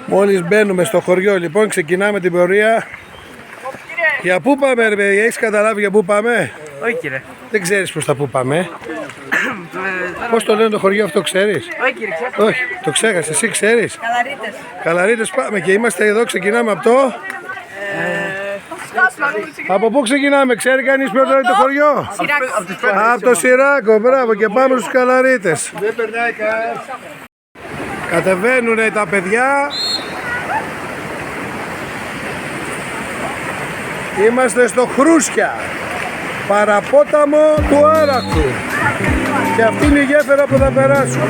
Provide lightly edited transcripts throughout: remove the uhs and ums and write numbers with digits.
Μόλις μπαίνουμε στο χωριό λοιπόν, ξεκινάμε την πορεία. Για πού πάμε ρε παιδιά, έχεις καταλάβει για πού πάμε? Όχι κύριε. Δεν ξέρεις προς τα πού πάμε? Πώς το λένε το χωριό αυτό, ξέρεις? Όχι κύριε, ξέρω. Όχι, το ξέχασες, εσύ ξέρεις? Καλαρίτες. Καλαρίτες πάμε και είμαστε εδώ, ξεκινάμε από το... Από πού ξεκινάμε, ξέρει κανείς ποιο είναι το χωριό? Από το Σιράκο, μπράβο, και πάμε στους Καλαρίτες. Δεν περνάει κανένας. Κατεβαίνουνε τα παιδιά. Είμαστε στο Χρούσια, παραπόταμο του Άραχου. Και αυτή είναι η γέφυρα που θα περάσουμε.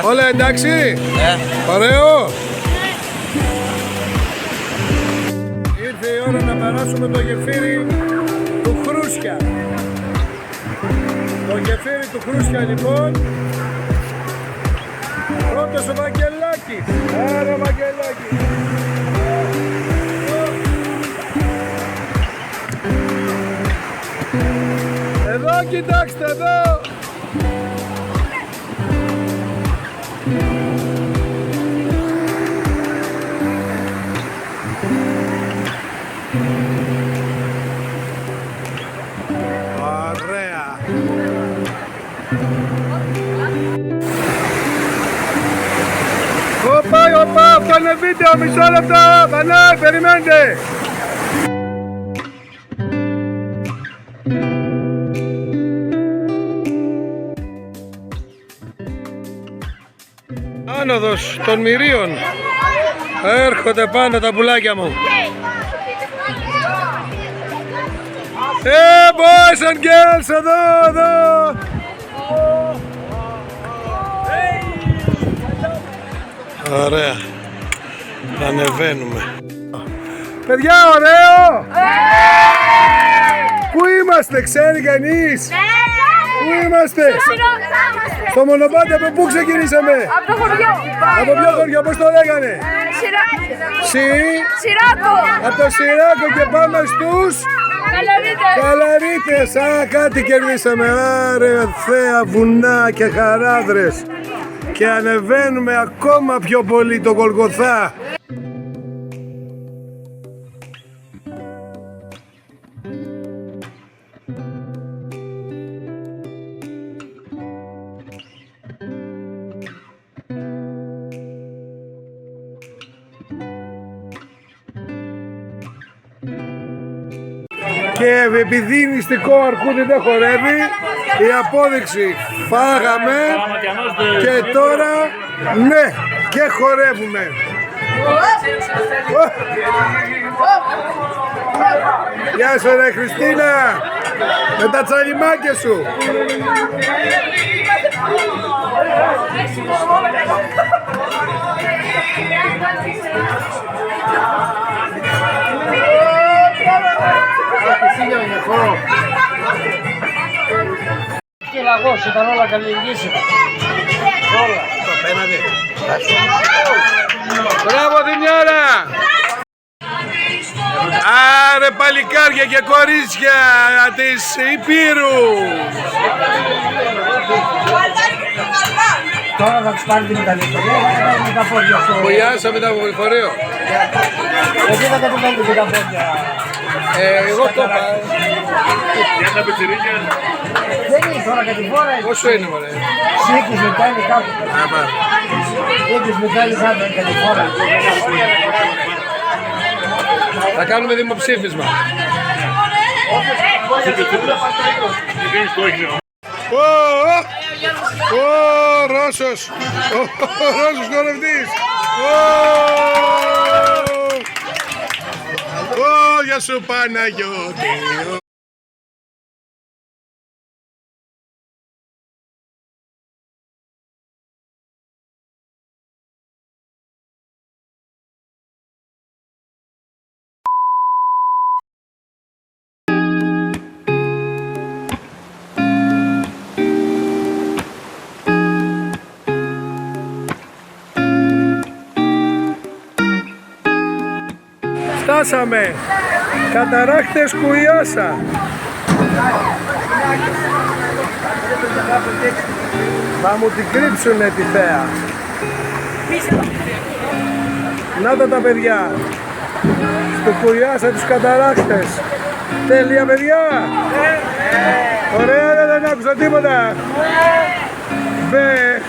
Όλα εντάξει? Ωραίο. Ήρθε η ώρα να περάσουμε το γεφύρι του Χρούσια. Το γεφύρι του Χρούσια λοιπόν. Πρώτος ο Βαγγελάκης. Άρα Βαγγελάκης. Εδώ κοιτάξτε εδώ. Ωραία. Οπα, αυτό είναι βίντεο, μισό λεπτό, Πανά, περιμένετε. Άνοδος των Μυρίων. Έρχονται πάνω τα πουλάκια μου. Boys and girls, εδώ. Ωραία. Ανεβαίνουμε. Παιδιά, ωραίο. Πού είμαστε, ξέρει κανείς? Πού είμαστε? Στο μονοπάτι, από πού ξεκινήσαμε? Από το χωριό. Από ποιο χωριό, πώς το λέγανε? Σιράκο. Από το Σιράκο και πάμε στους Καλαρίτες. Α, κάτι κερδίσαμε. Άρε θέα βουνά και χαράδρες. Και ανεβαίνουμε ακόμα πιο πολύ το Γολγοθά. Και επειδή νηστικό αρκούδι δεν χορεύει, η απόδειξη φάγαμε και τώρα ναι, και χορεύουμε. Γεια σου ρε Χριστίνα, με τα τσαλιμάκια σου. Και λαγός, ήταν όλα καλλιεργήσιμα. Όλα. Το πένατε. Μπράβο Δημιάρα. Άρε παλικάρια και κορίτσια της Υπήρου. Τώρα θα τους πάρει την Ιταλία. Με τα πόδια στο... Βουλιάσαμε τα φορείο. Γιατί δεν κατεβαίνετε με τα πόδια? Εγώ το είπα. Για τα πιτσιρίκια. Δεν είναι τώρα κατηφόρα. Πόσο είναι μωρέ? Σήκεις μετά είναι κάτω. Σήκεις μετά είναι κάτω, είναι κατηφόρα. Θα κάνουμε δημοψήφισμα. Ω, Ρώσος. Ο Ρώσος χορευτής. Ω, γεια σου Παναγιώτη. Φτάσαμε. Καταράχτες Κουιάσα. Θα μου την κρύψουνε τη θέα. Να τα παιδιά. Στο Κουιάσα τους καταράχτες. Τέλεια παιδιά. Ωραία, δεν άκουσα τίποτα. Μπε.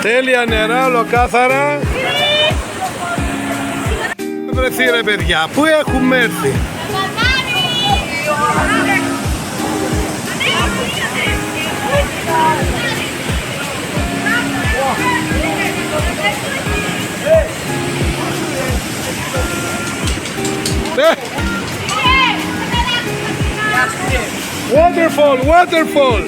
Τέλεια νερά, ολοκάθαρα. Βρεθεί ρε παιδιά, πού έχουμε έρθει. Waterfall, waterfall.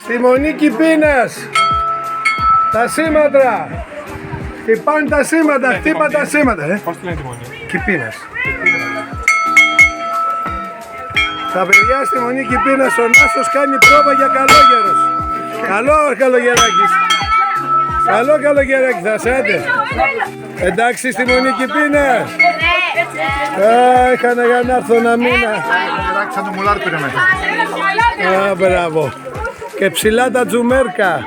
Στη Μονή Κιπίνας, τα σήματα, χτυπάνε τα σήματα, χτύπα τα σήματα. Πώς τη λένε τη Μονή? Κιπίνας. Τα παιδιά στη Μονή Κιπίνας, ο Νάστος κάνει πρόβα για καλόγερος. Καλό καλογεράκης. Καλό καλογεράκι θα σε άντε. Εντάξει στη Μονή Κιπίνας. Έχανα για να έρθω να μήνα. Σαν το μουλάρ πήρε μέσα. Α, μπράβο. Και ψηλά τα τζουμέρκα.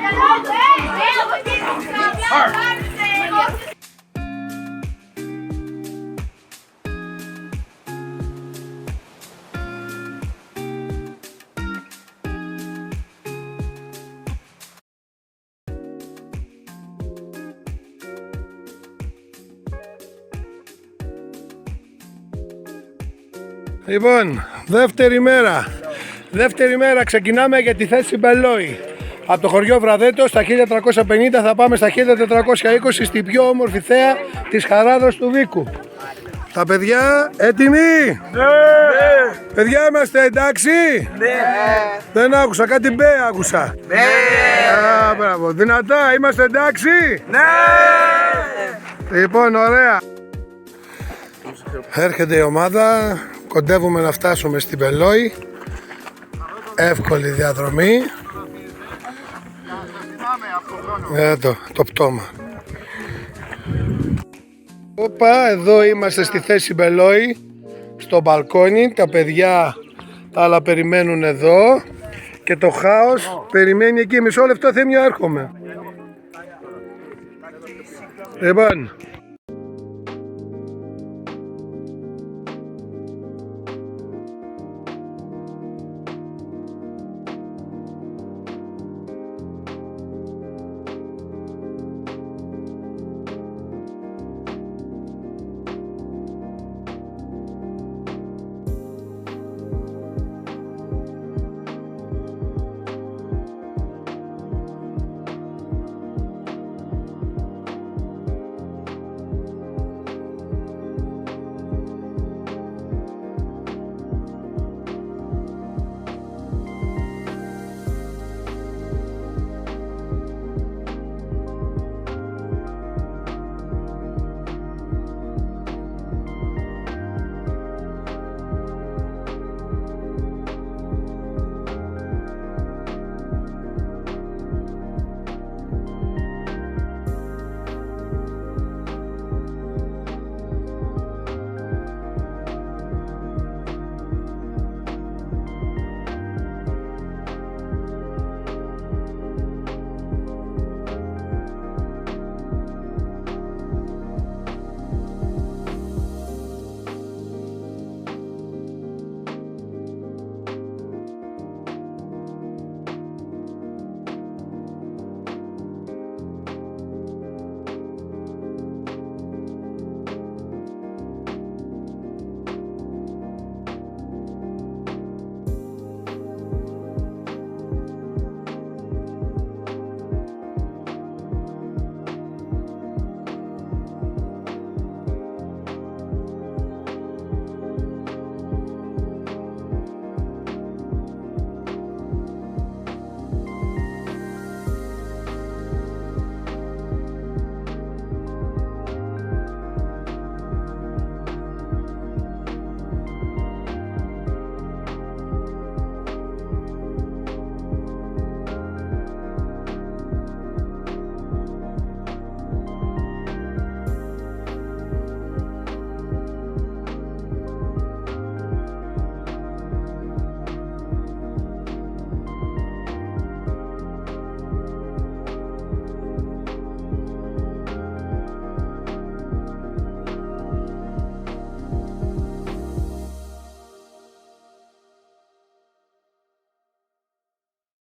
Λοιπόν, δεύτερη μέρα ξεκινάμε για τη θέση Μπελόη. Από το χωριό Βραδέτο στα 1350 θα πάμε στα 1420 στην πιο όμορφη θέα της Χαράδος του Βίκου. Τα παιδιά έτοιμοι? Ναι! Παιδιά είμαστε εντάξει? Ναι! Δεν άκουσα, κάτι μπέ άκουσα. Ναι! Α, μπράβο. Δυνατά, είμαστε εντάξει? Ναι! Λοιπόν, ωραία. Έρχεται η ομάδα, κοντεύουμε να φτάσουμε στην Μπελόη. Εύκολη διαδρομή. Το πτώμα. Οπα, εδώ είμαστε στη θέση Μπελόη, στο μπαλκόνι. Τα παιδιά τα άλλα περιμένουν εδώ και το χάος περιμένει εκεί. Μισό λεπτό, Θέμιο, έρχομαι. Λοιπόν,